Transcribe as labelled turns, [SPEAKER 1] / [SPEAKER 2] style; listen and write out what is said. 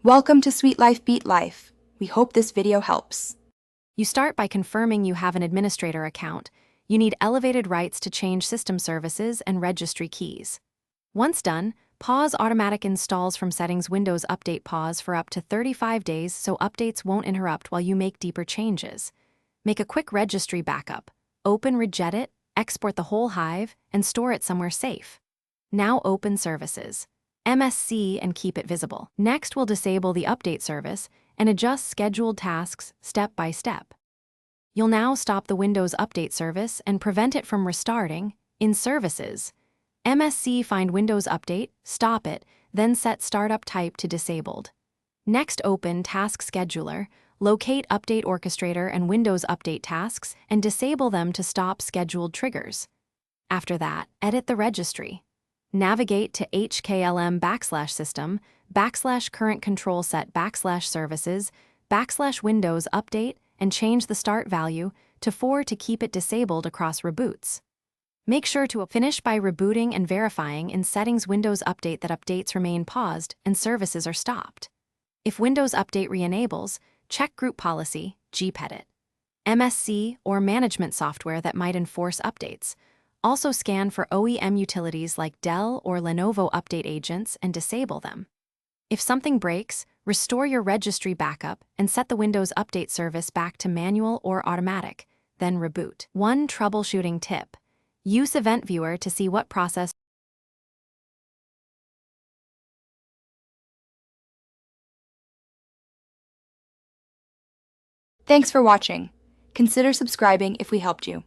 [SPEAKER 1] Welcome to Sweet Life Beat Life. We hope this video helps.
[SPEAKER 2] You start by confirming you have an administrator account. You need elevated rights to change system services and registry keys. Once done, pause automatic installs from settings. Windows Update pause for up to 35 days so updates won't interrupt while you make deeper changes. Make a quick registry backup. Open Regedit, export the whole hive, and store it somewhere safe. Now open Services, MSC, and keep it visible. Next, we'll disable the update service and adjust scheduled tasks step by step. You'll now stop the Windows Update service and prevent it from restarting. In Services, MSC, find Windows Update, stop it, then set Startup Type to Disabled. Next, open Task Scheduler, locate Update Orchestrator and Windows Update tasks, and disable them to stop scheduled triggers. After that, edit the registry. Navigate to HKLM/system, /current control set /services, /Windows Update, and change the start value to 4 to keep it disabled across reboots. Make sure to finish by rebooting and verifying in Settings Windows Update that updates remain paused and services are stopped. If Windows Update re-enables, check Group Policy, GPedit, MSC, or management software that might enforce updates. Also scan for OEM utilities like Dell or Lenovo update agents and disable them. If something breaks, restore your registry backup and set the Windows Update service back to manual or automatic, then reboot. One troubleshooting tip: use Event Viewer to see what process.
[SPEAKER 1] Thanks for watching. Consider subscribing if we helped you.